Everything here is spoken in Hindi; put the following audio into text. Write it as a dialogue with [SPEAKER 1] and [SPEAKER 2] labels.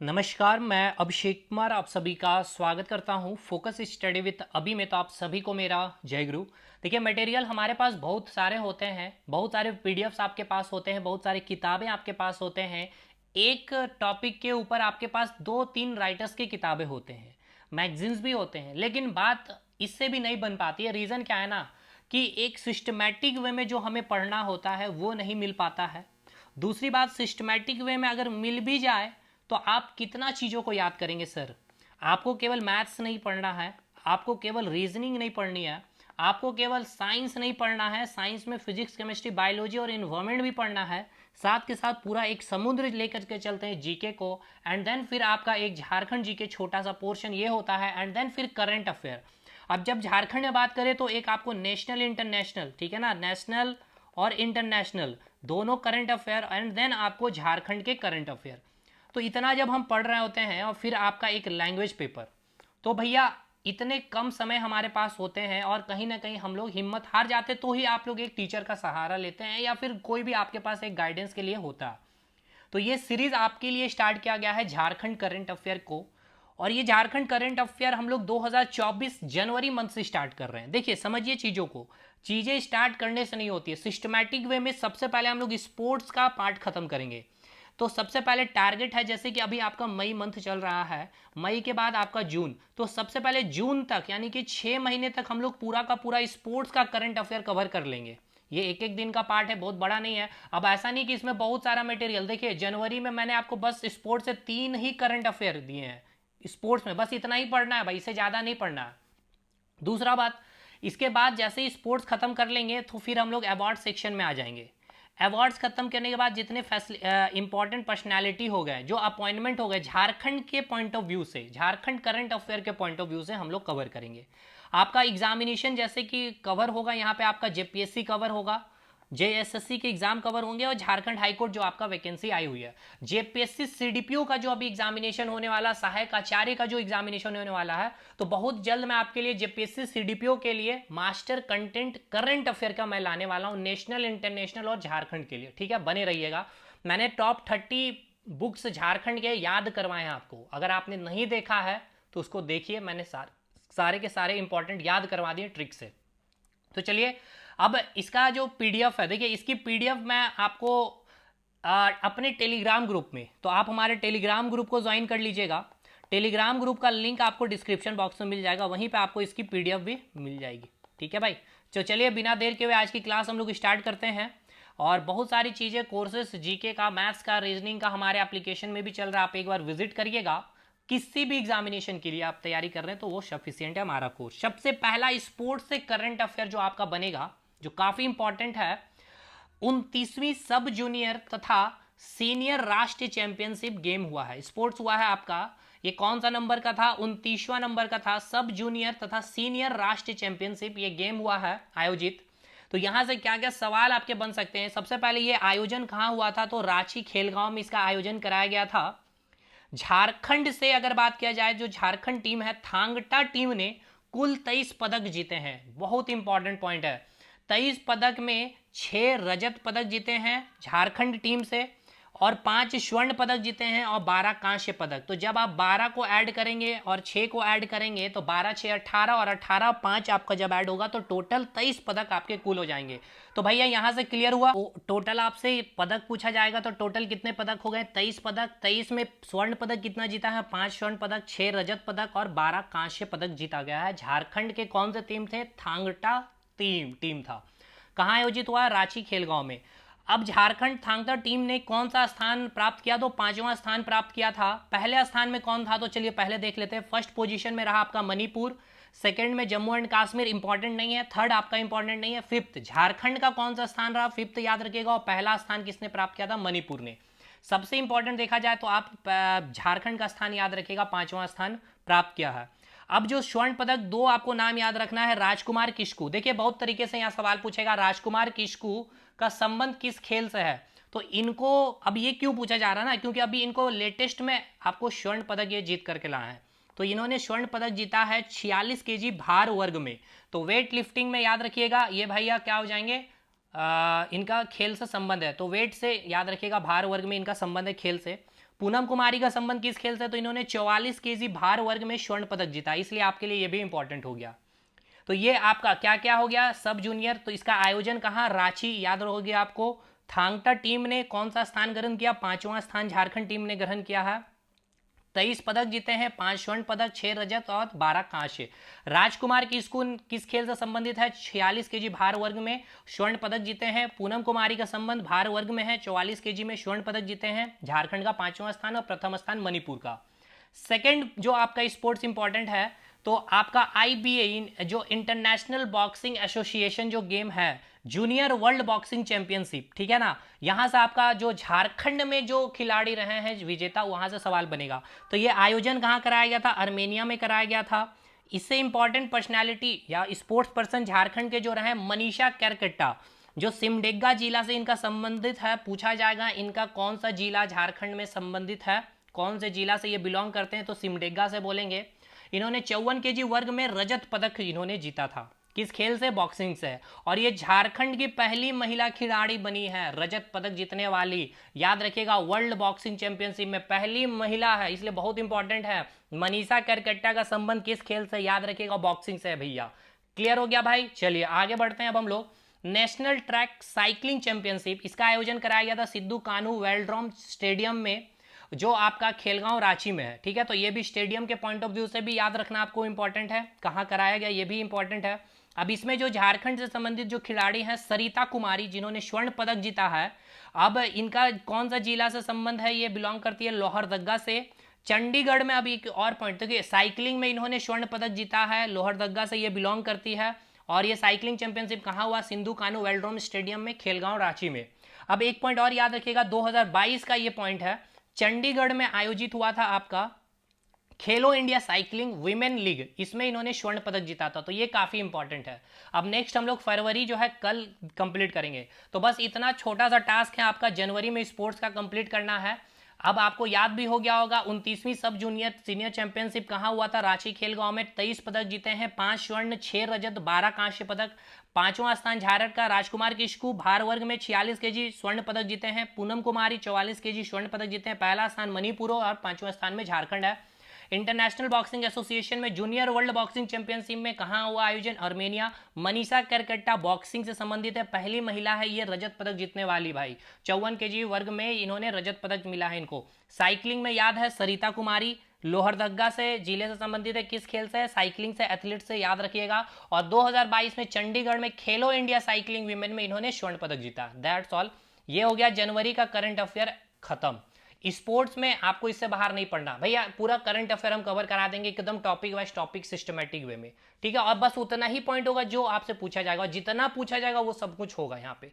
[SPEAKER 1] नमस्कार, मैं अभिषेक कुमार आप सभी का स्वागत करता हूं फोकस स्टडी विद अभी में। तो आप सभी को मेरा जय गुरु। देखिए, मटेरियल हमारे पास बहुत सारे होते हैं, बहुत सारे पीडीएफ्स आपके पास होते हैं, बहुत सारी किताबें आपके पास होते हैं। एक टॉपिक के ऊपर आपके पास दो तीन राइटर्स की किताबें होते हैं, मैगजीन्स भी होते हैं, लेकिन बात इससे भी नहीं बन पाती है। रीज़न क्या है ना, कि एक सिस्टमैटिक वे में जो हमें पढ़ना होता है वो नहीं मिल पाता है। दूसरी बात, सिस्टमैटिक वे में अगर मिल भी जाए तो आप कितना चीज़ों को याद करेंगे सर। आपको केवल मैथ्स नहीं पढ़ना है, आपको केवल रीजनिंग नहीं पढ़नी है, आपको केवल साइंस नहीं पढ़ना है, साइंस में फिजिक्स केमिस्ट्री बायोलॉजी और इन्वायरमेंट भी पढ़ना है। साथ के साथ पूरा एक समुद्र लेकर के चलते हैं जीके को। एंड देन फिर आपका एक झारखंड जीके छोटा सा पोर्शन ये होता है, एंड देन फिर करंट अफेयर। अब जब झारखंड में बात करें तो एक आपको नेशनल इंटरनेशनल, ठीक है ना, नेशनल और इंटरनेशनल दोनों करंट अफेयर, एंड देन आपको झारखंड के करंट अफेयर। तो इतना जब हम पढ़ रहे होते हैं और फिर आपका एक लैंग्वेज पेपर, तो भैया इतने कम समय हमारे पास होते हैं और कहीं ना कहीं हम लोग हिम्मत हार जाते, तो ही आप लोग एक टीचर का सहारा लेते हैं या फिर कोई भी आपके पास एक गाइडेंस के लिए होता है। तो ये सीरीज आपके लिए स्टार्ट किया गया है झारखंड करंट अफेयर को। और ये झारखंड करंट अफेयर हम लोग 2024 जनवरी मंथ से स्टार्ट कर रहे हैं। देखिए, समझिए चीज़ों को, चीज़ें स्टार्ट करने से नहीं होती है, सिस्टमैटिक वे में। सबसे पहले हम लोग स्पोर्ट्स का पार्ट खत्म करेंगे। तो सबसे पहले टारगेट है, जैसे कि अभी आपका मई मंथ चल रहा है, मई के बाद आपका जून, तो सबसे पहले जून तक यानी कि 6 महीने तक हम लोग पूरा का पूरा स्पोर्ट्स का करंट अफेयर कवर कर लेंगे। ये एक एक दिन का पार्ट है, बहुत बड़ा नहीं है। अब ऐसा नहीं कि इसमें बहुत सारा मटेरियल, देखिए जनवरी में मैंने आपको बस स्पोर्ट्स से 3 ही करंट अफेयर दिए हैं। स्पोर्ट्स में बस इतना ही पढ़ना है भाई, इससे ज़्यादा नहीं पढ़ना है। दूसरा बात, इसके बाद जैसे ही स्पोर्ट्स खत्म कर लेंगे तो फिर हम लोग अवार्ड सेक्शन में आ जाएंगे। अवार्ड्स खत्म करने के बाद जितने इंपॉर्टेंट पर्सनैलिटी हो गए, जो अपॉइंटमेंट हो गए झारखंड के पॉइंट ऑफ व्यू से, झारखंड करंट अफेयर के पॉइंट ऑफ व्यू से हम लोग कवर करेंगे। आपका एग्जामिनेशन जैसे कि कवर होगा, यहाँ पे आपका जेपीएससी कवर होगा, जेएसएससी के एग्जाम कवर होंगे, और झारखंड हाईकोर्ट जो आपका वैकेंसी आई हुई है। जेपीएससी सीडीपीओ का जो अभी एग्जामिनेशन होने वाला, सहायक आचार्य का जो एग्जामिनेशन होने वाला है, तो बहुत जल्द मैं आपके लिए जेपीएससी सीडीपीओ के लिए मास्टर कंटेंट करंट अफेयर का मैं लाने वाला हूँ, नेशनल इंटरनेशनल और झारखंड के लिए। ठीक है, बने रहिएगा। मैंने टॉप 30 बुक्स झारखंड के याद करवाए हैं आपको, अगर आपने नहीं देखा है तो उसको देखिए। मैंने सारे के सारे इंपॉर्टेंट याद करवा दिए ट्रिक से। तो चलिए, अब इसका जो पीडीएफ है, देखिए इसकी पीडीएफ मैं आपको अपने टेलीग्राम ग्रुप में, तो आप हमारे टेलीग्राम ग्रुप को ज्वाइन कर लीजिएगा। टेलीग्राम ग्रुप का लिंक आपको डिस्क्रिप्शन बॉक्स में मिल जाएगा, वहीं पे आपको इसकी पीडीएफ भी मिल जाएगी। ठीक है भाई, तो चलिए बिना देर के हुए आज की क्लास हम लोग स्टार्ट करते हैं। और बहुत सारी चीज़ें, कोर्सेस जीके का, मैथ्स का, रीजनिंग का हमारे एप्लीकेशन में भी चल रहा है, आप एक बार विजिट करिएगा। किसी भी एग्जामिनेशन के लिए आप तैयारी कर रहे हैं तो वो सफिशियंट है हमारा कोर्स। सबसे पहला स्पोर्ट्स से करंट अफेयर जो आपका बनेगा, जो काफ़ी इंपॉर्टेंट है, 29वीं सब जूनियर तथा सीनियर राष्ट्रीय चैंपियनशिप गेम हुआ है, स्पोर्ट्स हुआ है आपका। ये कौन सा नंबर का था? 29वां नंबर का था। सब जूनियर तथा सीनियर राष्ट्रीय चैंपियनशिप ये गेम हुआ है आयोजित। तो यहाँ से क्या क्या सवाल आपके बन सकते हैं? सबसे पहले ये आयोजन कहाँ हुआ था? तो रांची खेलगांव में इसका आयोजन कराया गया था। झारखंड से अगर बात किया जाए, जो झारखंड टीम है, थांगटा टीम ने कुल 23 पदक जीते हैं। बहुत इंपॉर्टेंट पॉइंट है, 23 पदक में 6 रजत पदक जीते हैं झारखंड टीम से, और 5 स्वर्ण पदक जीते हैं और 12 कांस्य पदक। तो जब आप 12 को ऐड करेंगे और 6 को ऐड करेंगे तो 12 6 18, और 18 5 आपका जब ऐड होगा तो टोटल 23 पदक आपके कुल हो जाएंगे। तो भैया यहाँ से क्लियर हुआ, टोटल आपसे पदक पूछा जाएगा तो टोटल कितने पदक हो गए? 23 पदक। 23 में स्वर्ण पदक कितना जीता है? 5 स्वर्ण पदक, 6 रजत पदक और 12 कांस्य पदक जीता गया है। झारखंड के कौन से टीम थे? थांगटा टीम था। कहाँ आयोजित हुआ? रांची खेलगांव में। अब झारखंड थांगटा टीम ने कौन सा स्थान प्राप्त किया? तो 5वां स्थान प्राप्त किया था। पहले स्थान में कौन था? तो चलिए पहले देख लेते हैं। फर्स्ट पोजीशन में रहा आपका मणिपुर, सेकंड में जम्मू एंड कश्मीर, इंपॉर्टेंट नहीं है। थर्ड आपका इंपॉर्टेंट नहीं है। फिफ्थ झारखंड का कौन सा स्थान रहा? फिफ्थ याद रखिएगा। और पहला स्थान किसने प्राप्त किया था? मणिपुर ने। सबसे इंपॉर्टेंट देखा जाए तो आप झारखंड का स्थान याद रखिएगा, 5वां स्थान प्राप्त किया है। अब जो स्वर्ण पदक, 2 आपको नाम याद रखना है। राजकुमार किस्कू, देखिए बहुत तरीके से यहाँ सवाल पूछेगा, राजकुमार किस्कू का संबंध किस खेल से है? तो इनको अब ये क्यों पूछा जा रहा है ना, क्योंकि अभी इनको लेटेस्ट में आपको स्वर्ण पदक ये जीत करके लाया है। तो इन्होंने स्वर्ण पदक जीता है 46 केजी भार वर्ग में। तो वेट लिफ्टिंग में याद रखिएगा, ये भैया क्या हो जाएंगे? इनका खेल से संबंध है, तो वेट से याद रखिएगा, भार वर्ग में इनका संबंध है खेल से। पूनम कुमारी का संबंध किस खेल से, तो इन्होंने 44 केजी भार वर्ग में स्वर्ण पदक जीता, इसलिए आपके लिए ये भी इंपॉर्टेंट हो गया। तो ये आपका क्या क्या हो गया, सब जूनियर। तो इसका आयोजन कहाँ, रांची, याद रहोगे आपको। थांगटा टीम ने कौन सा स्थान ग्रहण किया, 5वां स्थान झारखंड टीम ने ग्रहण किया है। 23 पदक जीते हैं, 5 स्वर्ण पदक, 6 रजत और 12 कांस्य। राजकुमार की स्कूल किस खेल से संबंधित है, 46 केजी भार वर्ग में स्वर्ण पदक जीते हैं। पूनम कुमारी का संबंध भार वर्ग में है, 44 केजी में स्वर्ण पदक जीते हैं, झारखंड का 5वां स्थान और प्रथम स्थान मणिपुर का। सेकंड जो आपका स्पोर्ट्स इंपॉर्टेंट है, तो आपका IBA जो इंटरनेशनल बॉक्सिंग एसोसिएशन जो गेम है, जूनियर वर्ल्ड बॉक्सिंग चैंपियनशिप, ठीक है ना, यहां से आपका जो झारखंड में जो खिलाड़ी रहे हैं विजेता, वहां से सवाल बनेगा। तो ये आयोजन कहां कराया गया था, आर्मेनिया में कराया गया था। इससे इंपॉर्टेंट पर्सनैलिटी या स्पोर्ट्स पर्सन झारखंड के जो रहे, मनीषा केरकेट्टा, जो सिमडेगा जिला से इनका संबंधित है, पूछा जाएगा इनका कौन सा जिला झारखंड में संबंधित है, कौन से जिला से ये बिलोंग करते हैं, तो सिमडेगा से बोलेंगे। इन्होंने 54 केजी वर्ग में रजत पदक इन्होंने जीता था, किस खेल से, बॉक्सिंग से। और ये झारखंड की पहली महिला खिलाड़ी बनी है रजत पदक जीतने वाली, याद रखिएगा, वर्ल्ड बॉक्सिंग चैंपियनशिप में पहली महिला है, इसलिए बहुत इंपॉर्टेंट है। मनीषा केरकेट्टा का संबंध किस खेल से, याद रखिएगा, बॉक्सिंग से है भैया। क्लियर हो गया भाई, चलिए आगे बढ़ते हैं अब हम लोग। नेशनल ट्रैक साइकिलिंग चैंपियनशिप, इसका आयोजन कराया गया था सिद्धू कान्हू वेलोड्रोम स्टेडियम में, जो आपका खेलगांव रांची में है, ठीक है। तो ये भी स्टेडियम के पॉइंट ऑफ व्यू से भी याद रखना आपको इंपॉर्टेंट है, कहाँ कराया गया ये भी इंपॉर्टेंट है। अब इसमें जो झारखंड से संबंधित जो खिलाड़ी हैं, सरिता कुमारी, जिन्होंने स्वर्ण पदक जीता है, अब इनका कौन सा जिला से संबंध है, ये बिलोंग करती है लोहरदग्गा से। चंडीगढ़ में अभी एक और पॉइंट, देखिए साइकिलिंग में इन्होंने स्वर्ण पदक जीता है, लोहरदग्गा से ये बिलोंग करती है। और ये साइकिलिंग चैंपियनशिप कहाँ हुआ, सिंधु कान्हू वेलोड्रोम स्टेडियम में, खेलगांव रांची में। अब एक पॉइंट और याद रखिएगा, 2022 का ये पॉइंट है, चंडीगढ़ में आयोजित हुआ था आपका खेलो इंडिया साइकिलिंग विमेन लीग, इसमें इन्होंने स्वर्ण पदक जीता था, तो ये काफी इंपॉर्टेंट है। अब नेक्स्ट हम लोग फरवरी जो है कल कंप्लीट करेंगे, तो बस इतना छोटा सा टास्क है आपका, जनवरी में स्पोर्ट्स का कंप्लीट करना है। अब आपको याद भी हो गया होगा, 29वीं सब जूनियर सीनियर चैंपियनशिप कहाँ हुआ था, रांची खेलगांव में। 23 पदक जीते हैं, 5 स्वर्ण, 6 रजत, 12 कांस्य पदक। 5वां स्थान झारखंड का, राजकुमार किस्कू भार वर्ग में 46 केजी स्वर्ण पदक जीते हैं। पूनम कुमारी 44 केजी स्वर्ण पदक जीते हैं। पहला स्थान मणिपुर और 5वां स्थान में झारखंड है। इंटरनेशनल बॉक्सिंग एसोसिएशन में जूनियर वर्ल्ड बॉक्सिंग चैंपियनशिप में कहाँ हुआ आयोजन, आर्मेनिया। मनीषा केरकेट्टा बॉक्सिंग से संबंधित है, पहली महिला है ये रजत पदक जीतने वाली भाई, 54 केजी वर्ग में इन्होंने रजत पदक मिला है इनको। साइकिलिंग में याद है सरिता कुमारी, लोहरदग्गा से जिले से संबंधित है, किस खेल से, साइकिलिंग से, एथलीट से, याद रखिएगा। और 2022 में चंडीगढ़ में खेलो इंडिया साइकिलिंग विमेन में इन्होंने स्वर्ण पदक जीता। दैट्स ऑल, ये हो गया जनवरी का करंट अफेयर खत्म। स्पोर्ट्स में आपको इससे बाहर नहीं पड़ना भैया, पूरा करंट अफेयर हम कवर करा देंगे एकदम topic wise, topic systematic way में, ठीक है। और बस उतना ही पॉइंट होगा जो आपसे पूछा जाएगा, जितना पूछा जाएगा वो सब कुछ होगा यहाँ पे।